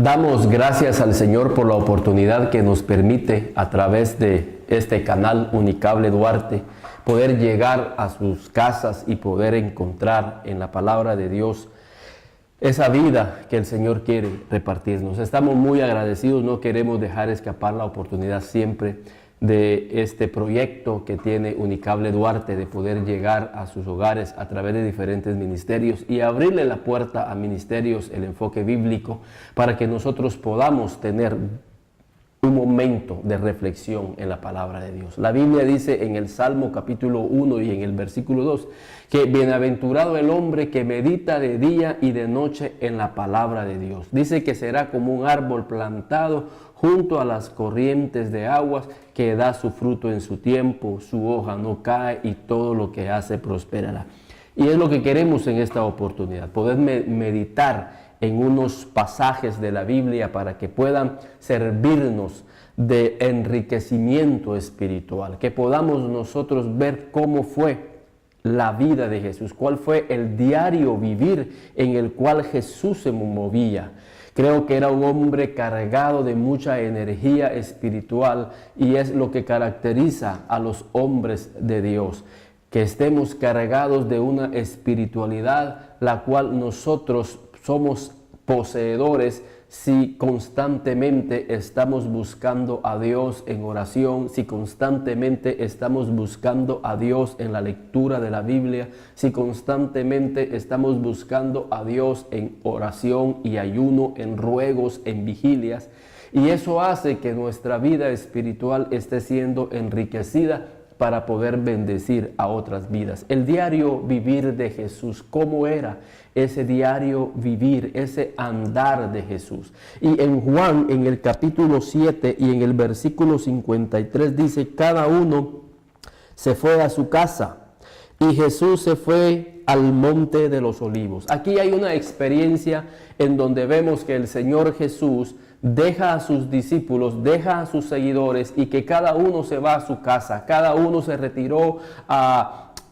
Damos gracias al Señor por la oportunidad que nos permite a través de este canal Unicable Duarte poder llegar a sus casas y poder encontrar en la palabra de Dios esa vida que el Señor quiere repartirnos. Estamos muy agradecidos, no queremos dejar escapar la oportunidad siempre de este proyecto que tiene Unicable Duarte de poder llegar a sus hogares a través de diferentes ministerios y abrirle la puerta a ministerios, el enfoque bíblico, para que nosotros podamos tener un momento de reflexión en la palabra de Dios. La Biblia dice en el Salmo capítulo 1 y en el versículo 2 que bienaventurado el hombre que medita de día y de noche en la palabra de Dios. Dice que será como un árbol plantado junto a las corrientes de aguas que da su fruto en su tiempo, su hoja no cae y todo lo que hace prosperará. Y es lo que queremos en esta oportunidad, poder meditar en unos pasajes de la Biblia para que puedan servirnos de enriquecimiento espiritual, que podamos nosotros ver cómo fue la vida de Jesús, cuál fue el diario vivir en el cual Jesús se movía. Creo que era un hombre cargado de mucha energía espiritual y es lo que caracteriza a los hombres de Dios, que estemos cargados de una espiritualidad la cual nosotros somos poseedores si constantemente estamos buscando a Dios en oración, si constantemente estamos buscando a Dios en la lectura de la Biblia, si constantemente estamos buscando a Dios en oración y ayuno, en ruegos, en vigilias. Y eso hace que nuestra vida espiritual esté siendo enriquecida para poder bendecir a otras vidas. El diario vivir de Jesús, ¿cómo era ese diario vivir, ese andar de Jesús? Y en Juan, en el capítulo 7 y en el versículo 53 dice, cada uno se fue a su casa y Jesús se fue al monte de los olivos. Aquí hay una experiencia en donde vemos que el Señor Jesús deja a sus discípulos, deja a sus seguidores y que cada uno se va a su casa, cada uno se retiró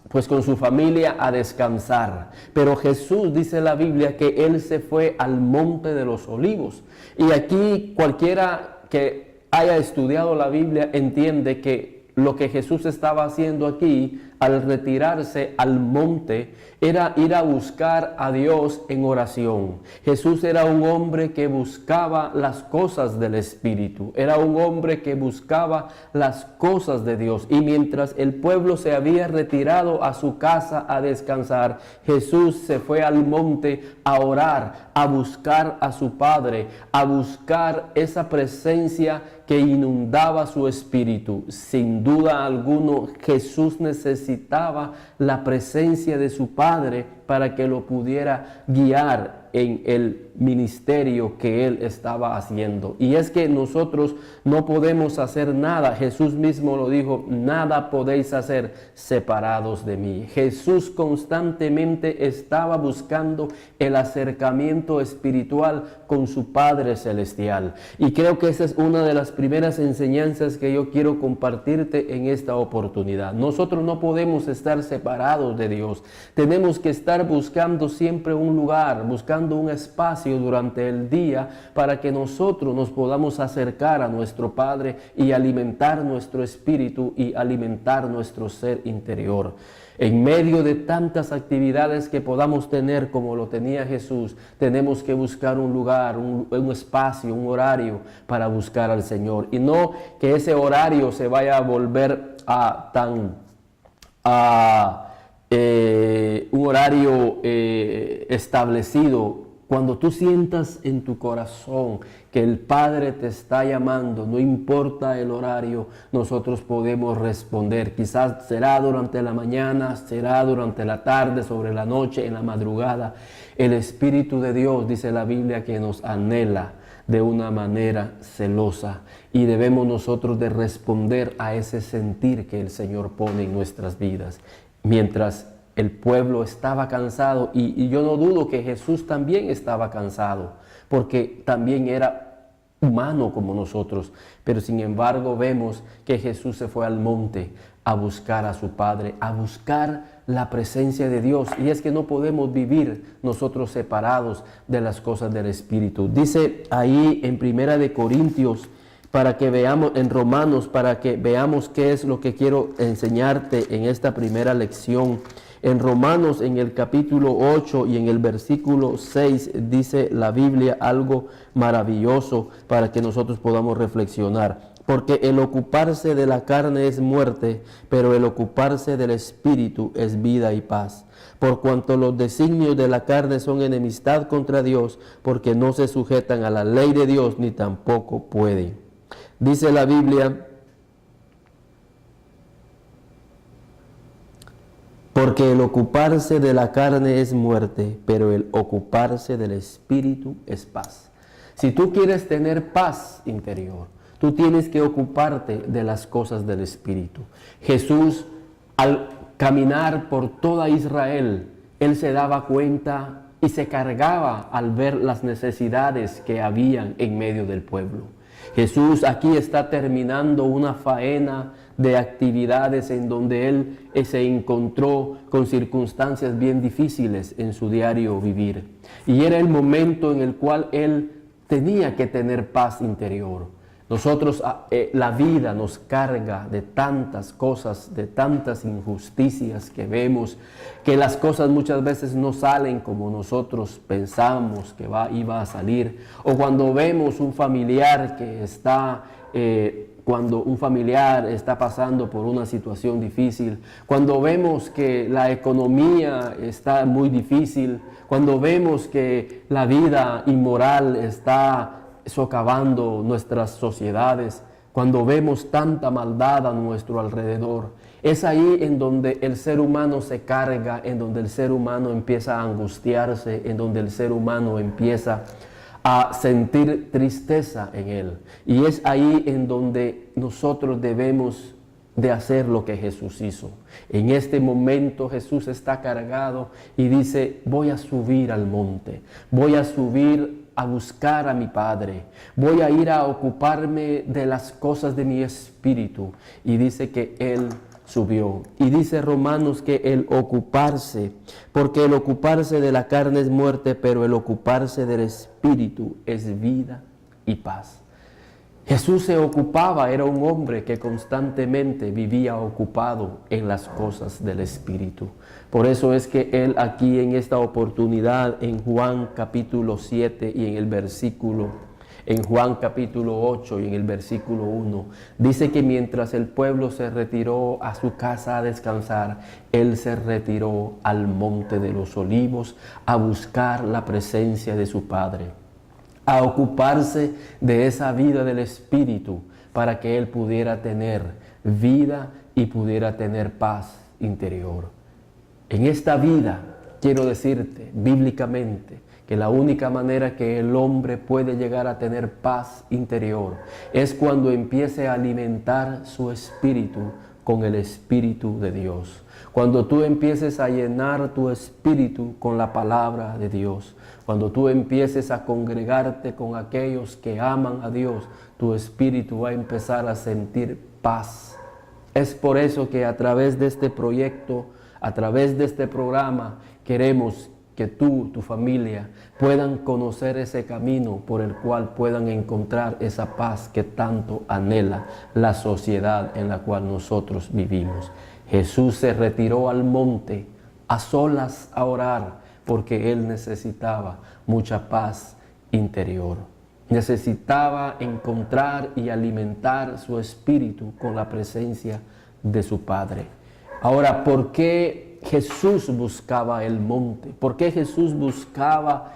pues con su familia a descansar. Pero Jesús, dice la Biblia, que Él se fue al monte de los olivos. Y aquí cualquiera que haya estudiado la Biblia entiende que lo que Jesús estaba haciendo aquí al retirarse al monte era ir a buscar a Dios en oración. Jesús era un hombre que buscaba las cosas del Espíritu, era un hombre que buscaba las cosas de Dios. Y mientras el pueblo se había retirado a su casa a descansar, Jesús se fue al monte a orar, a buscar a su Padre, a buscar esa presencia que inundaba su espíritu. Sin duda alguna, Jesús necesitaba la presencia de su Padre para que lo pudiera guiar en el ministerio que Él estaba haciendo. Y es que nosotros no podemos hacer nada. Jesús mismo lo dijo, nada podéis hacer separados de mí. Jesús constantemente estaba buscando el acercamiento espiritual con su Padre Celestial. Y creo que esa es una de las primeras enseñanzas que yo quiero compartirte en esta oportunidad. Nosotros no podemos estar separados de Dios. Tenemos que estar buscando siempre un lugar, buscando un espacio durante el día para que nosotros nos podamos acercar a nuestro Padre y alimentar nuestro espíritu y alimentar nuestro ser interior. En medio de tantas actividades que podamos tener como lo tenía Jesús, tenemos que buscar un lugar, un espacio, un horario para buscar al Señor. Y no que ese horario se vaya a volver un horario establecido. Cuando tú sientas en tu corazón que el Padre te está llamando, no importa el horario, nosotros podemos responder. Quizás será durante la mañana, será durante la tarde, sobre la noche, en la madrugada. El Espíritu de Dios, dice la Biblia, que nos anhela de una manera celosa. Y debemos nosotros de responder a ese sentir que el Señor pone en nuestras vidas. Mientras el pueblo estaba cansado, y yo no dudo que Jesús también estaba cansado, porque también era humano como nosotros, pero sin embargo vemos que Jesús se fue al monte a buscar a su Padre, a buscar la presencia de Dios. Y es que no podemos vivir nosotros separados de las cosas del Espíritu. Dice ahí en Primera de Corintios, para que veamos, en Romanos, para que veamos qué es lo que quiero enseñarte en esta primera lección. En Romanos, en el capítulo 8 y en el versículo 6, dice la Biblia algo maravilloso para que nosotros podamos reflexionar. Porque el ocuparse de la carne es muerte, pero el ocuparse del Espíritu es vida y paz. Por cuanto los designios de la carne son enemistad contra Dios, porque no se sujetan a la ley de Dios, ni tampoco pueden. Dice la Biblia, porque el ocuparse de la carne es muerte, pero el ocuparse del Espíritu es paz. Si tú quieres tener paz interior, tú tienes que ocuparte de las cosas del Espíritu. Jesús, al caminar por toda Israel, Él se daba cuenta y se cargaba al ver las necesidades que habían en medio del pueblo. Jesús aquí está terminando una faena de actividades en donde Él se encontró con circunstancias bien difíciles en su diario vivir. Y era el momento en el cual Él tenía que tener paz interior. Nosotros, la vida nos carga de tantas cosas, de tantas injusticias que vemos, que las cosas muchas veces no salen como nosotros pensamos que iba a salir. O cuando vemos un familiar que está, cuando un familiar está pasando por una situación difícil, cuando vemos que la economía está muy difícil, cuando vemos que la vida inmoral está socavando nuestras sociedades, cuando vemos tanta maldad a nuestro alrededor, es ahí en donde el ser humano se carga, en donde el ser humano empieza a angustiarse, en donde el ser humano empieza a sentir tristeza en él. Y es ahí en donde nosotros debemos de hacer lo que Jesús hizo. En este momento Jesús está cargado y dice, voy a subir al monte, voy a subir a buscar a mi Padre, voy a ir a ocuparme de las cosas de mi espíritu. Y dice que Él subió. Y dice Romanos que el ocuparse, porque el ocuparse de la carne es muerte, pero el ocuparse del espíritu es vida y paz. Jesús se ocupaba, era un hombre que constantemente vivía ocupado en las cosas del Espíritu. Por eso es que Él aquí en esta oportunidad, en Juan capítulo 7 y en Juan capítulo 8 y en el versículo 1, dice que mientras el pueblo se retiró a su casa a descansar, Él se retiró al monte de los olivos a buscar la presencia de su Padre, a ocuparse de esa vida del Espíritu para que Él pudiera tener vida y pudiera tener paz interior. En esta vida, quiero decirte bíblicamente, que la única manera que el hombre puede llegar a tener paz interior es cuando empiece a alimentar su espíritu con el Espíritu de Dios. Cuando tú empieces a llenar tu espíritu con la palabra de Dios, cuando tú empieces a congregarte con aquellos que aman a Dios, tu espíritu va a empezar a sentir paz. Es por eso que a través de este proyecto, a través de este programa, queremos que tú, tu familia, puedan conocer ese camino por el cual puedan encontrar esa paz que tanto anhela la sociedad en la cual nosotros vivimos. Jesús se retiró al monte a solas a orar porque Él necesitaba mucha paz interior. Necesitaba encontrar y alimentar su espíritu con la presencia de su Padre. Ahora, ¿por qué Jesús buscaba el monte? ¿Por qué Jesús buscaba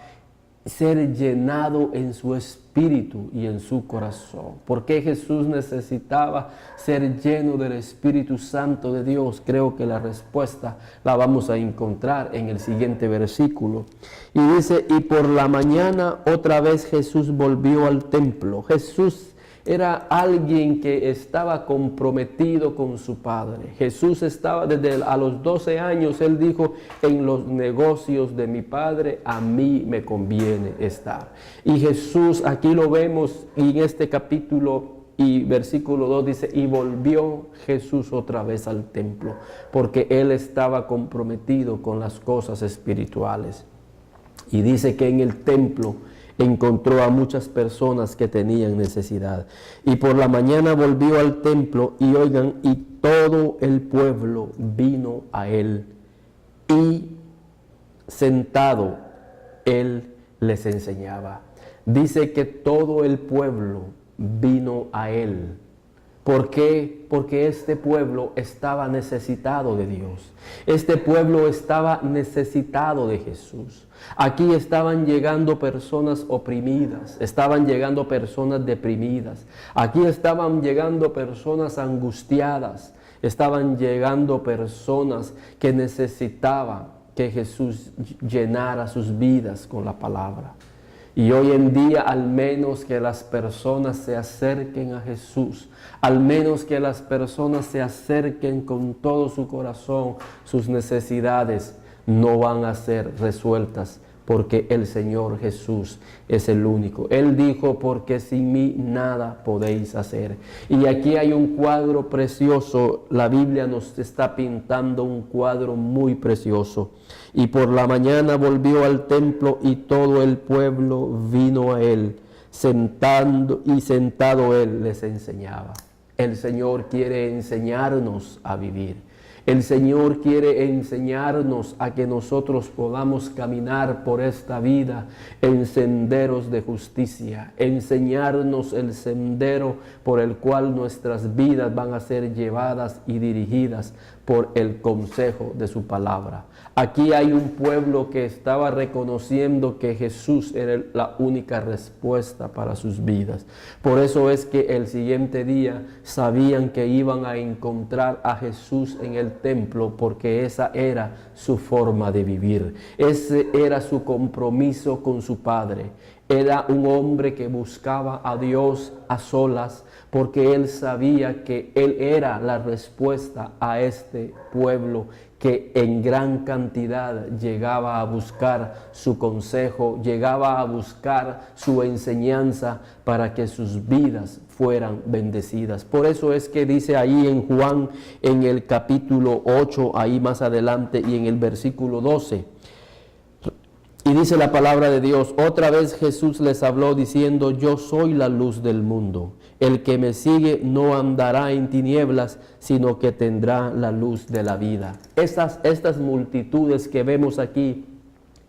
ser llenado en su espíritu y en su corazón? ¿Por qué Jesús necesitaba ser lleno del Espíritu Santo de Dios? Creo que la respuesta la vamos a encontrar en el siguiente versículo. Y dice, y por la mañana otra vez Jesús volvió al templo. Jesús era alguien que estaba comprometido con su Padre. Jesús estaba desde a los 12 años, Él dijo, en los negocios de mi Padre a mí me conviene estar. Y Jesús, aquí lo vemos en este capítulo y versículo 2 dice, y volvió Jesús otra vez al templo, porque Él estaba comprometido con las cosas espirituales. Y dice que en el templo encontró a muchas personas que tenían necesidad. Y por la mañana volvió al templo y oigan, y todo el pueblo vino a Él. Y sentado, Él les enseñaba. Dice que todo el pueblo vino a Él. ¿Por qué? Porque este pueblo estaba necesitado de Dios. Este pueblo estaba necesitado de Jesús. Aquí estaban llegando personas oprimidas, estaban llegando personas deprimidas. Aquí estaban llegando personas angustiadas, estaban llegando personas que necesitaban que Jesús llenara sus vidas con la palabra. Y hoy en día, al menos que las personas se acerquen a Jesús, al menos que las personas se acerquen con todo su corazón, sus necesidades no van a ser resueltas, porque el Señor Jesús es el único. Él dijo, porque sin mí nada podéis hacer. Y aquí hay un cuadro precioso, la Biblia nos está pintando un cuadro muy precioso. Y por la mañana volvió al templo y todo el pueblo vino a Él, sentado Él les enseñaba. El Señor quiere enseñarnos a vivir. El Señor quiere enseñarnos a que nosotros podamos caminar por esta vida en senderos de justicia, enseñarnos el sendero por el cual nuestras vidas van a ser llevadas y dirigidas por el consejo de su palabra. Aquí hay un pueblo que estaba reconociendo que Jesús era la única respuesta para sus vidas. Por eso es que el siguiente día sabían que iban a encontrar a Jesús en el templo, porque esa era su forma de vivir. Ese era su compromiso con su Padre. Era un hombre que buscaba a Dios a solas, porque él sabía que él era la respuesta a este pueblo que en gran cantidad llegaba a buscar su consejo, llegaba a buscar su enseñanza para que sus vidas fueran bendecidas. Por eso es que dice ahí en Juan, en el capítulo 8, ahí más adelante, y en el versículo 12, y dice la palabra de Dios, otra vez Jesús les habló diciendo, yo soy la luz del mundo. El que me sigue no andará en tinieblas, sino que tendrá la luz de la vida. Estas multitudes que vemos aquí,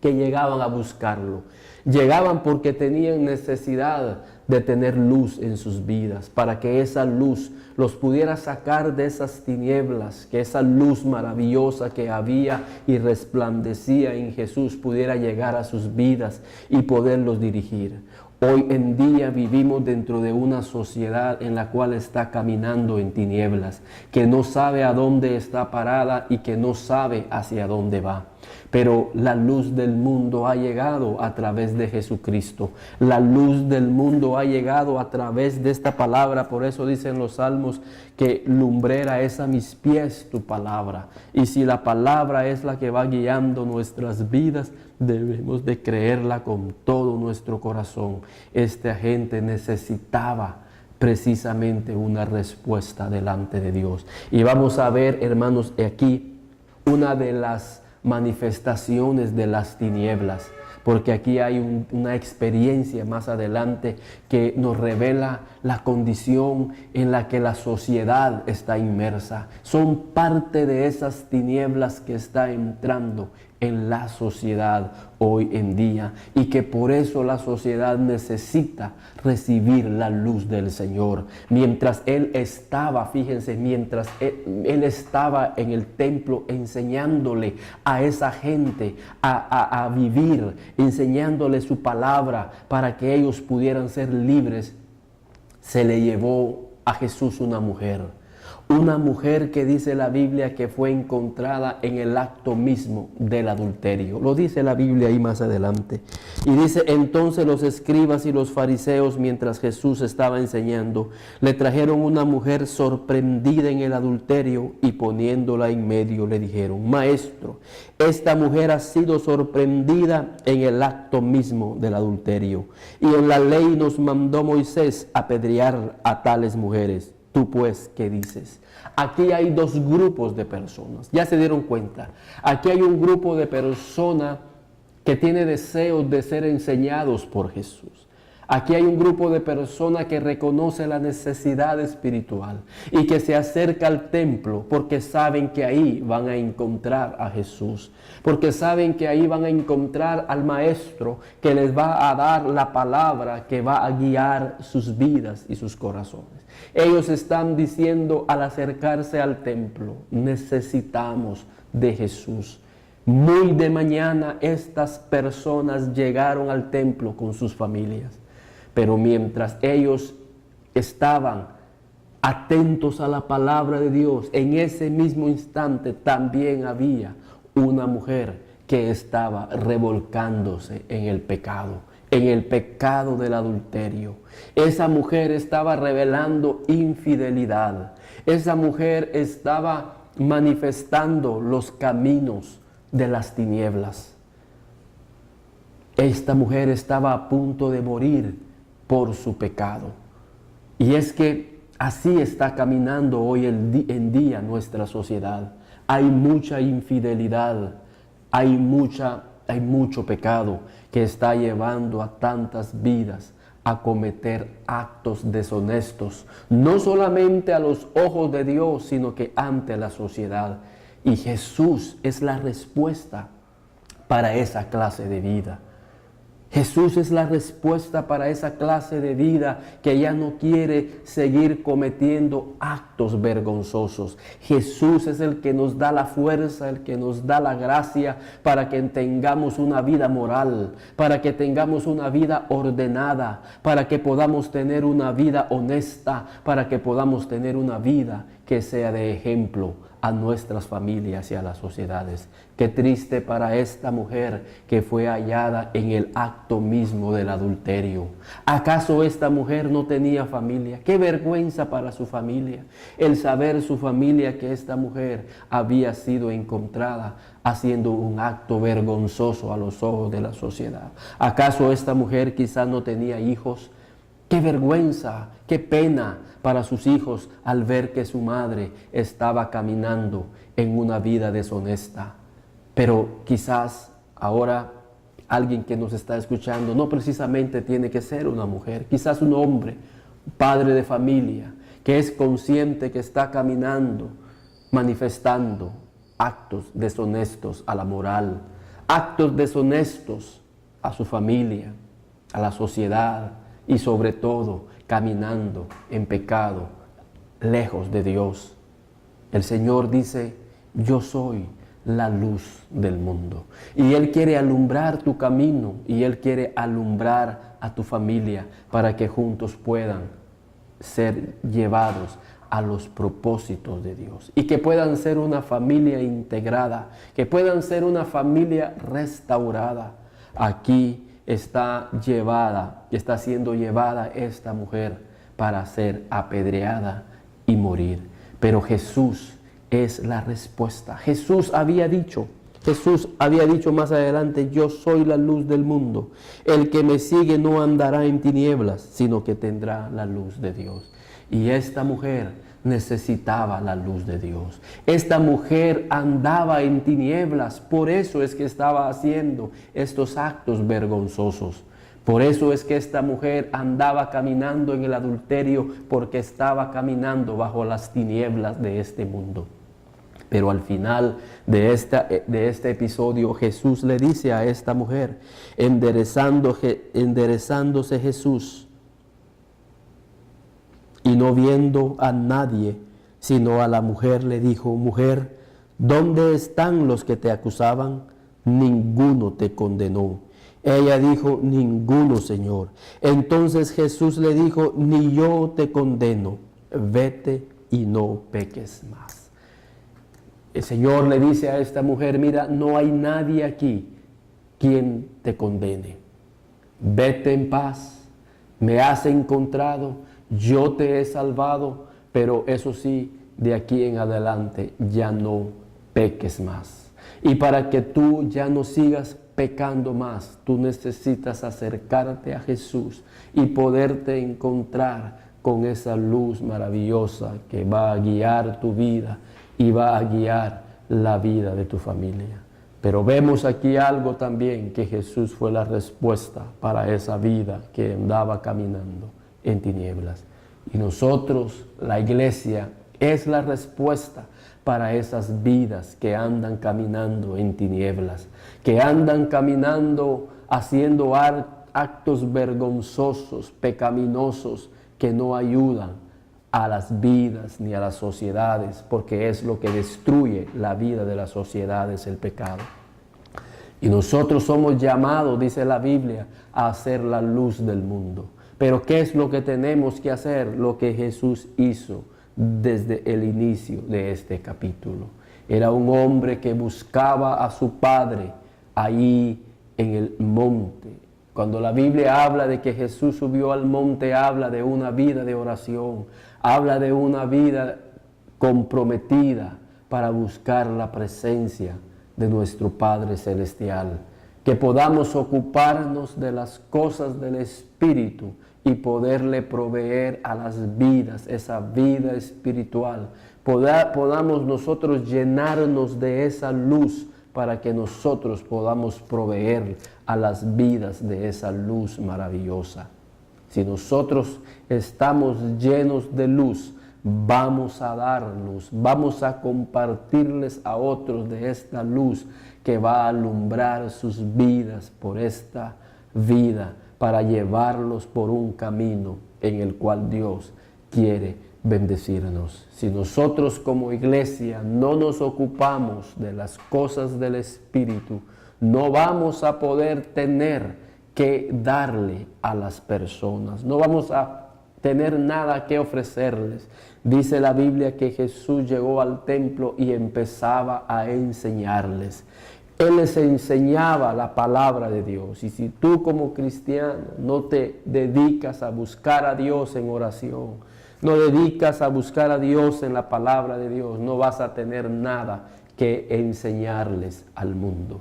que llegaban a buscarlo, llegaban porque tenían necesidad de tener luz en sus vidas, para que esa luz los pudiera sacar de esas tinieblas, que esa luz maravillosa que había y resplandecía en Jesús pudiera llegar a sus vidas y poderlos dirigir. Hoy en día vivimos dentro de una sociedad en la cual está caminando en tinieblas, que no sabe a dónde está parada y que no sabe hacia dónde va. Pero la luz del mundo ha llegado a través de Jesucristo. La luz del mundo ha llegado a través de esta palabra. Por eso dicen los salmos que lumbrera es a mis pies tu palabra. Y si la palabra es la que va guiando nuestras vidas, debemos de creerla con todo nuestro corazón. Esta gente necesitaba precisamente una respuesta delante de Dios. Y vamos a ver, hermanos, aquí una de las manifestaciones de las tinieblas, porque aquí hay una experiencia más adelante que nos revela la condición en la que la sociedad está inmersa. Son parte de esas tinieblas que está entrando en la sociedad hoy en día, y que por eso la sociedad necesita recibir la luz del Señor. Mientras Él estaba, fíjense, mientras él estaba en el templo enseñándole a esa gente a vivir, enseñándole su palabra para que ellos pudieran ser libres, se le llevó a Jesús una mujer Una mujer que dice la Biblia que fue encontrada en el acto mismo del adulterio. Lo dice la Biblia ahí más adelante. Y dice, entonces los escribas y los fariseos, mientras Jesús estaba enseñando, le trajeron una mujer sorprendida en el adulterio y poniéndola en medio le dijeron, Maestro, esta mujer ha sido sorprendida en el acto mismo del adulterio. Y en la ley nos mandó Moisés apedrear a tales mujeres. Tú pues, ¿qué dices? Aquí hay dos grupos de personas, ya se dieron cuenta. Aquí hay un grupo de personas que tiene deseos de ser enseñados por Jesús. Aquí hay un grupo de personas que reconoce la necesidad espiritual y que se acerca al templo porque saben que ahí van a encontrar a Jesús, porque saben que ahí van a encontrar al Maestro que les va a dar la palabra que va a guiar sus vidas y sus corazones. Ellos están diciendo al acercarse al templo, necesitamos de Jesús. Muy de mañana estas personas llegaron al templo con sus familias. Pero mientras ellos estaban atentos a la palabra de Dios, en ese mismo instante también había una mujer que estaba revolcándose en el pecado del adulterio. Esa mujer estaba revelando infidelidad. Esa mujer estaba manifestando los caminos de las tinieblas. Esta mujer estaba a punto de morir por su pecado. Y es que así está caminando hoy en día nuestra sociedad. Hay mucha infidelidad, hay mucho pecado que está llevando a tantas vidas a cometer actos deshonestos, no solamente a los ojos de Dios, sino que ante la sociedad. Y Jesús es la respuesta para esa clase de vida. Jesús es la respuesta para esa clase de vida que ya no quiere seguir cometiendo actos vergonzosos. Jesús es el que nos da la fuerza, el que nos da la gracia para que tengamos una vida moral, para que tengamos una vida ordenada, para que podamos tener una vida honesta, para que podamos tener una vida que sea de ejemplo a nuestras familias y a las sociedades. Qué triste para esta mujer que fue hallada en el acto mismo del adulterio. ¿Acaso esta mujer no tenía familia? Qué vergüenza para su familia el saber su familia que esta mujer había sido encontrada haciendo un acto vergonzoso a los ojos de la sociedad. ¿Acaso esta mujer quizás no tenía hijos? Qué vergüenza, qué pena para sus hijos al ver que su madre estaba caminando en una vida deshonesta. Pero quizás ahora alguien que nos está escuchando no precisamente tiene que ser una mujer, quizás un hombre, padre de familia, que es consciente que está caminando, manifestando actos deshonestos a la moral, actos deshonestos a su familia, a la sociedad, y sobre todo caminando en pecado, lejos de Dios. El Señor dice, yo soy la luz del mundo. Y Él quiere alumbrar tu camino y Él quiere alumbrar a tu familia para que juntos puedan ser llevados a los propósitos de Dios y que puedan ser una familia integrada, que puedan ser una familia restaurada. Aquí está siendo llevada esta mujer para ser apedreada y morir. Pero Jesús es la respuesta. Jesús había dicho más adelante, yo soy la luz del mundo. El que me sigue no andará en tinieblas, sino que tendrá la luz de Dios. Y esta mujer necesitaba la luz de Dios. Esta mujer andaba en tinieblas, por eso es que estaba haciendo estos actos vergonzosos. Por eso es que esta mujer andaba caminando en el adulterio, porque estaba caminando bajo las tinieblas de este mundo. Pero al final de este episodio, Jesús le dice a esta mujer, enderezándose Jesús, y no viendo a nadie, sino a la mujer, le dijo, mujer, ¿dónde están los que te acusaban? Ninguno te condenó. Ella dijo, ninguno, Señor. Entonces Jesús le dijo, ni yo te condeno, vete y no peques más. El Señor le dice a esta mujer, mira, no hay nadie aquí quien te condene. Vete en paz, me has encontrado, yo te he salvado, pero eso sí, de aquí en adelante ya no peques más. Y para que tú ya no sigas pecando más, tú necesitas acercarte a Jesús y poderte encontrar con esa luz maravillosa que va a guiar tu vida y va a guiar la vida de tu familia. Pero vemos aquí algo también, que Jesús fue la respuesta para esa vida que andaba caminando en tinieblas. Y nosotros, la iglesia, es la respuesta para esas vidas que andan caminando en tinieblas, que andan caminando haciendo actos vergonzosos, pecaminosos, que no ayudan a las vidas ni a las sociedades, porque es lo que destruye la vida de las sociedades, el pecado. Y nosotros somos llamados, dice la Biblia, a ser la luz del mundo. Pero ¿qué es lo que tenemos que hacer? Lo que Jesús hizo desde el inicio de este capítulo. Era un hombre que buscaba a su Padre ahí en el monte. Cuando la Biblia habla de que Jesús subió al monte, habla de una vida de oración, habla de una vida comprometida para buscar la presencia de nuestro Padre Celestial. Que podamos ocuparnos de las cosas del Espíritu y poderle proveer a las vidas, esa vida espiritual. Podamos nosotros llenarnos de esa luz para que nosotros podamos proveer a las vidas de esa luz maravillosa. Si nosotros estamos llenos de luz, vamos a dar luz, vamos a compartirles a otros de esta luz que va a alumbrar sus vidas por esta vida, para llevarlos por un camino en el cual Dios quiere bendecirnos. Si nosotros como iglesia no nos ocupamos de las cosas del Espíritu, no vamos a poder tener que darle a las personas, no vamos a tener nada que ofrecerles. Dice la Biblia que Jesús llegó al templo y empezaba a enseñarles. Él les enseñaba la palabra de Dios. Y si tú como cristiano no te dedicas a buscar a Dios en oración, no dedicas a buscar a Dios en la palabra de Dios, no vas a tener nada que enseñarles al mundo.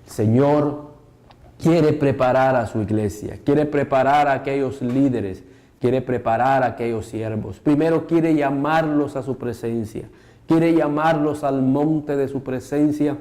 El Señor quiere preparar a su iglesia, quiere preparar a aquellos líderes, quiere preparar a aquellos siervos. Primero quiere llamarlos a su presencia, quiere llamarlos al monte de su presencia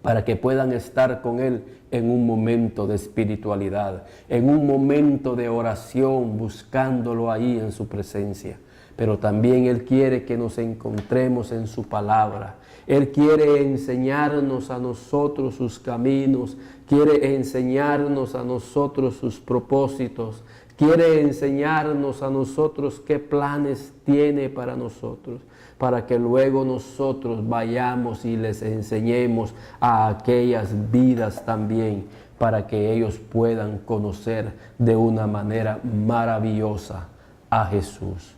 para que puedan estar con Él en un momento de espiritualidad, en un momento de oración, buscándolo ahí en su presencia. Pero también Él quiere que nos encontremos en su palabra. Él quiere enseñarnos a nosotros sus caminos, quiere enseñarnos a nosotros sus propósitos, quiere enseñarnos a nosotros qué planes tiene para nosotros, para que luego nosotros vayamos y les enseñemos a aquellas vidas también, para que ellos puedan conocer de una manera maravillosa a Jesús.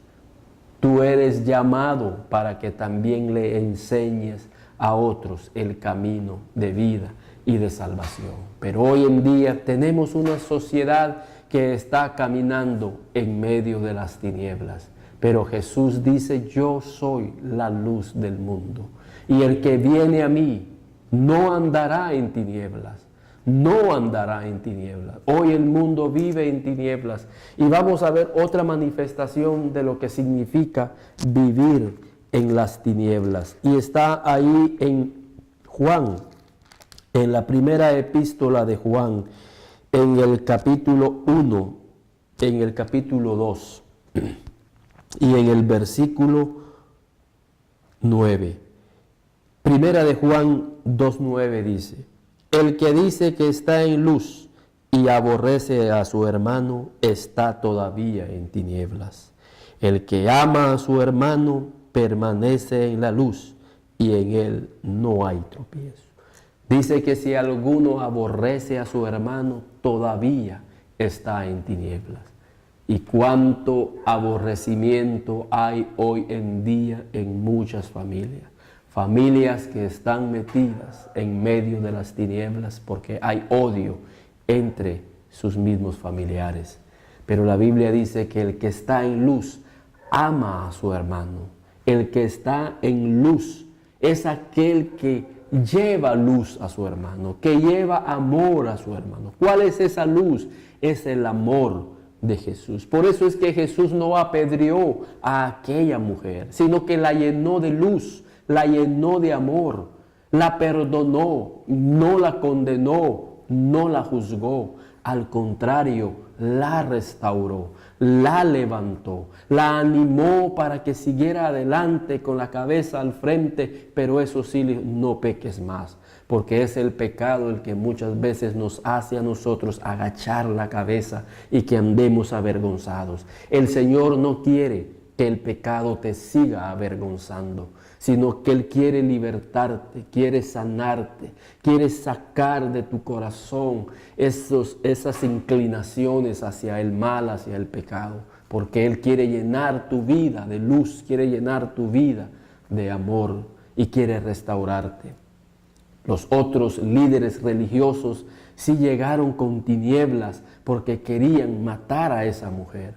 Tú eres llamado para que también le enseñes a otros el camino de vida y de salvación. Pero hoy en día tenemos una sociedad que está caminando en medio de las tinieblas. Pero Jesús dice, yo soy la luz del mundo. Y el que viene a mí no andará en tinieblas. No andará en tinieblas. Hoy el mundo vive en tinieblas. Y vamos a ver otra manifestación de lo que significa vivir en las tinieblas. Y está ahí en Juan, en la primera epístola de Juan, en el capítulo 1, en el capítulo 2 y en el versículo 9. Primera de Juan 2:9 dice: el que dice que está en luz y aborrece a su hermano está todavía en tinieblas. El que ama a su hermano permanece en la luz y en él no hay tropiezo. Dice que si alguno aborrece a su hermano, todavía está en tinieblas. Y cuánto aborrecimiento hay hoy en día en muchas familias. Familias que están metidas en medio de las tinieblas porque hay odio entre sus mismos familiares. Pero la Biblia dice que el que está en luz ama a su hermano. El que está en luz es aquel que lleva luz a su hermano, que lleva amor a su hermano. ¿Cuál es esa luz? Es el amor de Jesús. Por eso es que Jesús no apedreó a aquella mujer, sino que la llenó de luz, la llenó de amor, la perdonó, no la condenó, no la juzgó. Al contrario, la restauró, la levantó, la animó para que siguiera adelante con la cabeza al frente, pero eso sí, no peques más, porque es el pecado el que muchas veces nos hace a nosotros agachar la cabeza y que andemos avergonzados. El Señor no quiere que el pecado te siga avergonzando, sino que Él quiere libertarte, quiere sanarte, quiere sacar de tu corazón esas inclinaciones hacia el mal, hacia el pecado, porque Él quiere llenar tu vida de luz, quiere llenar tu vida de amor y quiere restaurarte. Los otros líderes religiosos sí llegaron con tinieblas porque querían matar a esa mujer.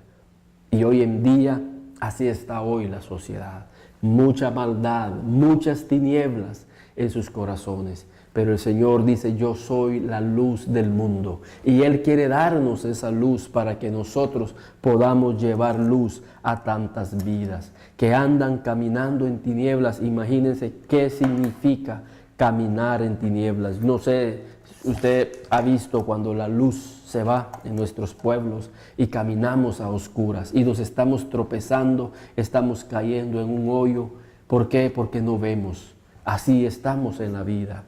Y hoy en día, así está hoy la sociedad. Mucha maldad, muchas tinieblas en sus corazones. Pero el Señor dice, yo soy la luz del mundo. Y Él quiere darnos esa luz para que nosotros podamos llevar luz a tantas vidas que andan caminando en tinieblas. Imagínense qué significa caminar en tinieblas. No sé, usted ha visto cuando la luz se va en nuestros pueblos y caminamos a oscuras y nos estamos tropezando, estamos cayendo en un hoyo. ¿Por qué? Porque no vemos. Así estamos en la vida.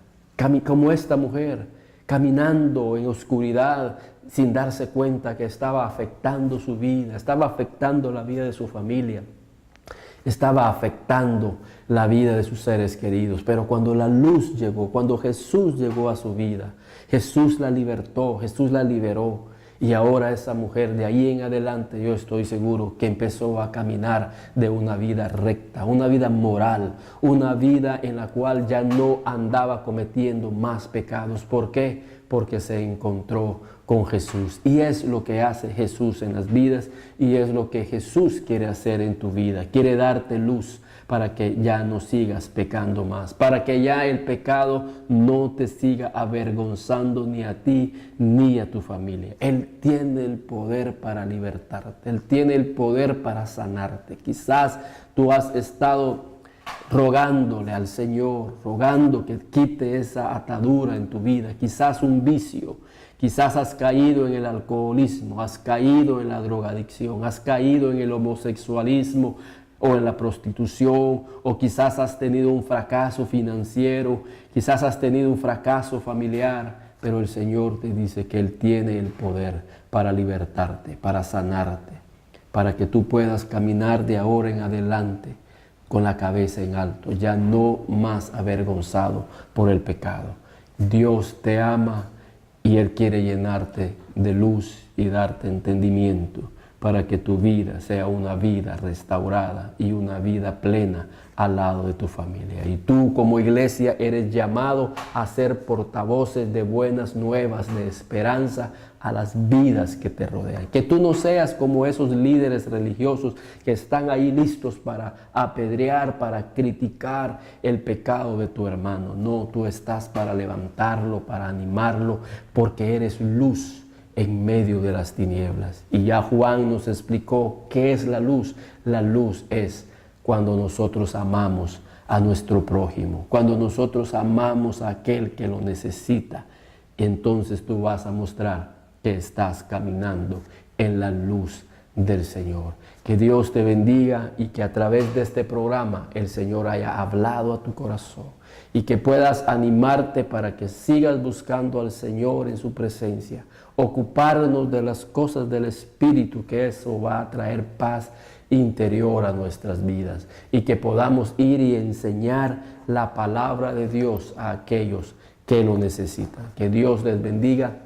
Como esta mujer, caminando en oscuridad sin darse cuenta que estaba afectando su vida, estaba afectando la vida de su familia, estaba afectando la vida de sus seres queridos. Pero cuando la luz llegó, cuando Jesús llegó a su vida, Jesús la libertó, Jesús la liberó. Y ahora esa mujer de ahí en adelante, yo estoy seguro que empezó a caminar de una vida recta, una vida moral, una vida en la cual ya no andaba cometiendo más pecados. ¿Por qué? Porque se encontró con Jesús. Y es lo que hace Jesús en las vidas y es lo que Jesús quiere hacer en tu vida. Quiere darte luz para que ya no sigas pecando más, para que ya el pecado no te siga avergonzando ni a ti ni a tu familia. Él tiene el poder para libertarte, Él tiene el poder para sanarte. Quizás tú has estado rogándole al Señor, rogando que quite esa atadura en tu vida, quizás un vicio, quizás has caído en el alcoholismo, has caído en la drogadicción, has caído en el homosexualismo, o en la prostitución, o quizás has tenido un fracaso financiero, quizás has tenido un fracaso familiar, pero el Señor te dice que Él tiene el poder para libertarte, para sanarte, para que tú puedas caminar de ahora en adelante con la cabeza en alto, ya no más avergonzado por el pecado. Dios te ama y Él quiere llenarte de luz y darte entendimiento, para que tu vida sea una vida restaurada y una vida plena al lado de tu familia. Y tú como iglesia eres llamado a ser portavoces de buenas nuevas, de esperanza a las vidas que te rodean. Que tú no seas como esos líderes religiosos que están ahí listos para apedrear, para criticar el pecado de tu hermano. No, tú estás para levantarlo, para animarlo, porque eres luz en medio de las tinieblas. Y ya Juan nos explicó qué es la luz. La luz es cuando nosotros amamos a nuestro prójimo, cuando nosotros amamos a aquel que lo necesita. Entonces tú vas a mostrar que estás caminando en la luz del Señor. Que Dios te bendiga y que a través de este programa el Señor haya hablado a tu corazón y que puedas animarte para que sigas buscando al Señor en su presencia, ocuparnos de las cosas del Espíritu, que eso va a traer paz interior a nuestras vidas y que podamos ir y enseñar la palabra de Dios a aquellos que lo necesitan. Que Dios les bendiga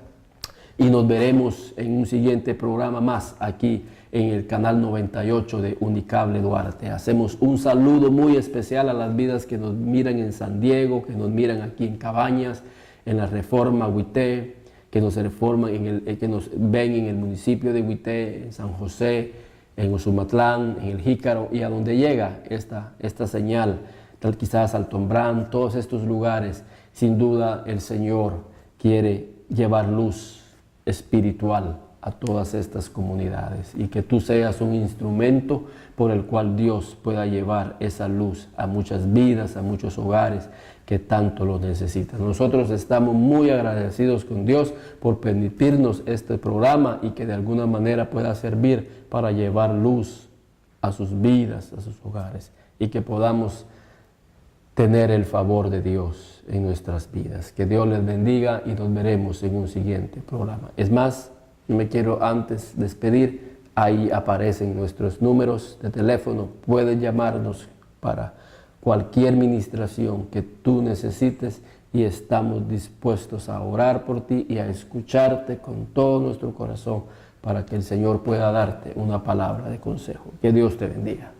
y nos veremos en un siguiente programa más aquí en el canal 98 de Unicable Duarte. Hacemos un saludo muy especial a las vidas que nos miran en San Diego, que nos miran aquí en Cabañas, en la Reforma Huité, que nos ven en el municipio de Huité, en San José, en Usumatlán, en el Jícaro, y a donde llega esta señal, tal quizás Altombrán, todos estos lugares. Sin duda el Señor quiere llevar luz espiritual a todas estas comunidades, y que tú seas un instrumento por el cual Dios pueda llevar esa luz a muchas vidas, a muchos hogares que tanto lo necesitan. Nosotros estamos muy agradecidos con Dios por permitirnos este programa y que de alguna manera pueda servir para llevar luz a sus vidas, a sus hogares, y que podamos tener el favor de Dios en nuestras vidas. Que Dios les bendiga y nos veremos en un siguiente programa. Es más, me quiero antes despedir, ahí aparecen nuestros números de teléfono, puedes llamarnos para cualquier ministración que tú necesites y estamos dispuestos a orar por ti y a escucharte con todo nuestro corazón para que el Señor pueda darte una palabra de consejo. Que Dios te bendiga.